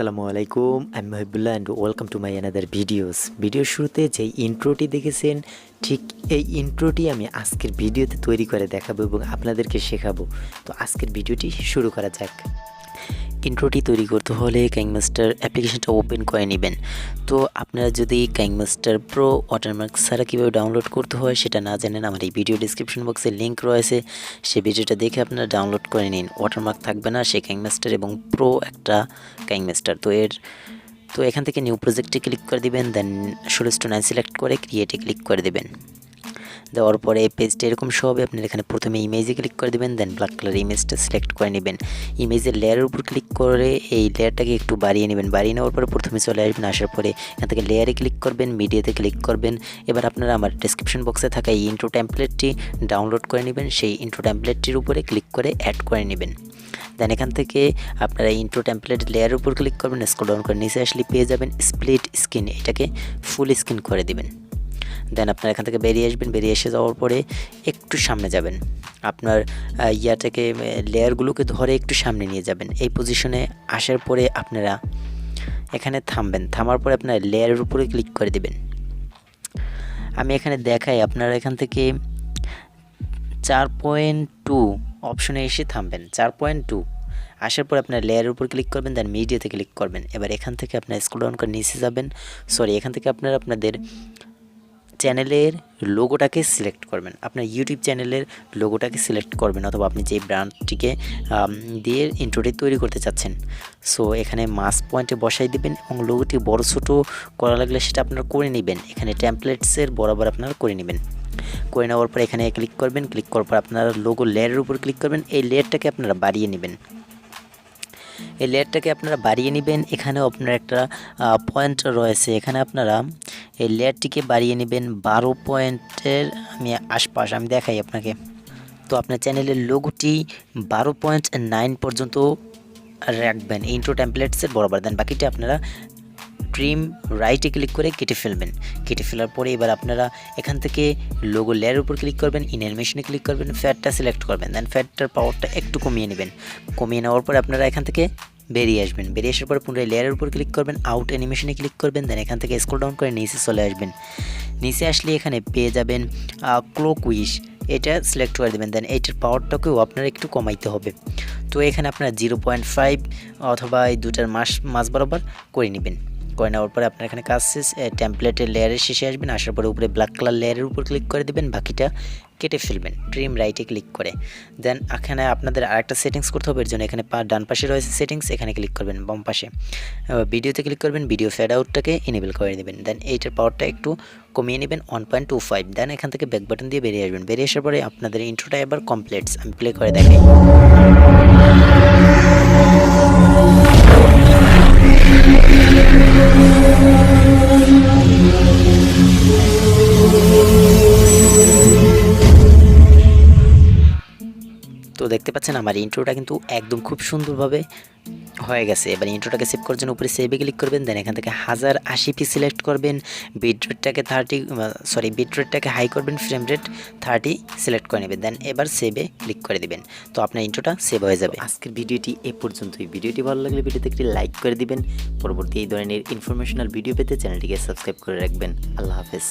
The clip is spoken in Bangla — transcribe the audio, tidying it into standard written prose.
আসসালামু আলাইকুম, আমি Mohibullah and welcome to my another ভিডিওর শুরুতে যে ইন্ট্রোটি দেখেছেন, ঠিক এই ইন্ট্রোটি আমি আজকের ভিডিওতে তৈরি করে দেখাবো এবং আপনাদেরকে শেখাবো। তো আজকের ভিডিওটি শুরু করা যাক। ইন্ট্রোটি তৈরি করতে হলে কাইনমাস্টার অ্যাপ্লিকেশনটা ওপেন করে নেবেন। তো আপনারা যদি কাইনমাস্টার প্রো ওয়াটারমার্ক ছাড়া কীভাবে ডাউনলোড করতে হয় সেটা না জানেন, আমার এই ভিডিও ডিসক্রিপশন বক্সে লিঙ্ক রয়েছে, সেই ভিডিওটা দেখে আপনারা ডাউনলোড করে নিন। ওয়াটারমার্ক থাকবে না, সে কাইনমাস্টার এবং প্রো একটা কাইনমাস্টার। তো এখান থেকে নিউ প্রজেক্টে ক্লিক করে দিবেন, দেন সোর্স টু 9 সিলেক্ট করে ক্রিয়েটে ক্লিক করে দেবেন। দেওয়ার পরে এই পেজটা এরকম শো হবে। আপনার এখানে প্রথমে ইমেজে ক্লিক করে দেবেন, দেন ব্ল্যাক কালার ইমেজটা সিলেক্ট করে নেবেন। ইমেজের লেয়ারের উপর ক্লিক করে এই লেয়ারটাকে একটু বাড়িয়ে নেবেন। বাড়িয়ে নেওয়ার পরে প্রথমে চলে আসবেন, আসার পরে এখান থেকে লেয়ারে ক্লিক করবেন, মিডিয়াতে ক্লিক করবেন। এবার আপনারা আমার ডেসক্রিপশন বক্সে থাকা এই ইন্ট্রো টেমপ্লেটটি ডাউনলোড করে নেবেন। সেই ইন্ট্রো টেমপ্লেটটির উপরে ক্লিক করে অ্যাড করে নেবেন। দেন এখান থেকে আপনারা ইন্ট্রো টেমপ্লেট লেয়ারের উপর ক্লিক করবেন, স্ক্রল ডাউন করে নিচে আসলে পেয়ে যাবেন স্প্লিট স্ক্রিন, এটাকে ফুল স্ক্রিন করে দিবেন। দেন আপনারা এখান থেকে বেরিয়ে আসবেন। বেরিয়ে এসে যাওয়ার পরে একটু সামনে যাবেন, আপনার ইয়াটাকে লেয়ারগুলোকে ধরে একটু সামনে নিয়ে যাবেন। এই পজিশনে আসার পরে আপনারা এখানে থামবেন। থামার পরে আপনারা লেয়ারের উপরে ক্লিক করে দেবেন। আমি এখানে দেখাই, আপনারা এখান থেকে 4.2 অপশনে এসে থামবেন। 4.2 আসার পর আপনার লেয়ারের উপর ক্লিক করবেন, দেন মিডিয়াতে ক্লিক করবেন। এবার এখান থেকে আপনার স্ক্রল ডাউন করে নিচে যাবেন। এখান থেকে আপনারা আপনাদের চ্যানেলের লোগোটাকে সিলেক্ট করবেন। আপনার ইউটিউব চ্যানেলের লোগোটাকে সিলেক্ট করবেন, অথবা আপনি যে ব্র্যান্ডটিকে দিয়ে ইন্ট্রোটি তৈরি করতে চাচ্ছেন। এখানে মাস পয়েন্টে বসাই দিবেন এবং লোগোটি বড় ছোটো করা লাগলে সেটা আপনারা করে নেবেন। এখানে টেমপ্লেটসের বরাবর আপনারা করে নেবেন। করে নেওয়ার পর এখানে ক্লিক করবেন। ক্লিক করার পর আপনারা লোগো লেয়ারের উপর ক্লিক করবেন। এই লেয়ারটাকে আপনারা বাড়িয়ে নেবেন। এই লেয়ারটাকে আপনারা বাড়িয়ে নেবেন। এখানেও আপনার একটা পয়েন্ট রয়েছে, এখানে আপনারা এই লেয়ারটিকে বাড়িয়ে নেবেন 12 পয়েন্টের আশপাশ। আমি দেখাই আপনাকে। তো আপনার চ্যানেলের লোগোটি 12.9 পর্যন্ত রাখবেন ইন্ট্রো টেমপ্লেটসের বরাবর। দেন বাকিটা আপনারা ট্রিম রাইটে ক্লিক করে কেটে ফেলবেন। কেটে ফেলার পরে এবার আপনারা এখান থেকে লোগো লেয়ারের উপর ক্লিক করবেন, ইন অ্যানিমেশনে ক্লিক করবেন, ফ্যাটটা সিলেক্ট করবেন। দেন ফ্যাটটার পাওয়ারটা একটু কমিয়ে নেবেন। কমিয়ে নেওয়ার পরে আপনারা এখান থেকে বেরিয়ে আসবেন। বেরিয়ে আসার পরে পুনরায় লেয়ারের উপর ক্লিক করবেন, আউট অ্যানিমেশনে ক্লিক করবেন। দেন এখান থেকে স্ক্রল ডাউন করে নিচে চলে আসবেন। নিচে আসলে এখানে পেয়ে যাবেন ক্লোক উইশ, এটা সিলেক্ট করে দেবেন। দেন এইটার পাওয়ারটাকেও আপনারা একটু কমাইতে হবে। তো এখানে আপনারা 0.5 অথবা এই দুটার মাঝ বরাবর করে নেবেন। করে নেওয়ার পরে আপনার এখানে কাজ শেষ। টেমপ্লেটের লেয়ারের শেষে আসবেন। আসার পরে উপরে ব্ল্যাক কালার লেয়ারের উপর ক্লিক করে দেবেন, বাকিটা কেটে ফেলবেন ট্রিম রাইটে ক্লিক করে। দেন এখানে আপনাদের আরেকটা সেটিংস করতে হবে। এর জন্য এখানে ডান পাশে রয়েছে সেটিংস, এখানে ক্লিক করবেন। বাম পাশে ভিডিওতে ক্লিক করবেন, ভিডিও ফেড আউটটাকে এনেবল করে দেবেন। দেন এইটার পাওয়ারটা একটু কমিয়ে নেবেন 1.25। দেন এখান থেকে ব্যাক বাটন দিয়ে বেরিয়ে আসবেন। বেরিয়ে আসার পরে আপনাদের ইন্ট্রোটা এবার কমপ্লিটস। আমি প্লে করে দেখাই। তো দেখতে পাচ্ছেন আমার ইন্ট্রোটা কিন্তু একদম খুব সুন্দরভাবে হয়ে গেছে। এবার ইন্ট্রোটাকে সেভ করার জন্য উপরে সেভে ক্লিক করবেন। দেন এখান থেকে 1080p সিলেক্ট করবেন। বিটরেটটাকে হাই করবেন, ফ্রেম রেট 30 সিলেক্ট করে নেবেন। দেন এবার সেভে ক্লিক করে দিবেন। তো আপনার ইন্ট্রোটা সেভ হয়ে যাবে। আজকের ভিডিওটি এ পর্যন্তই। ভিডিওটি ভালো লাগলে ভিডিওতে একটি লাইক করে দিবেন। পরবর্তী এই ধরনের ইনফরমেশনাল ভিডিও পেতে চ্যানেলটিকে সাবস্ক্রাইব করে রাখবেন। আল্লাহ হাফেজ।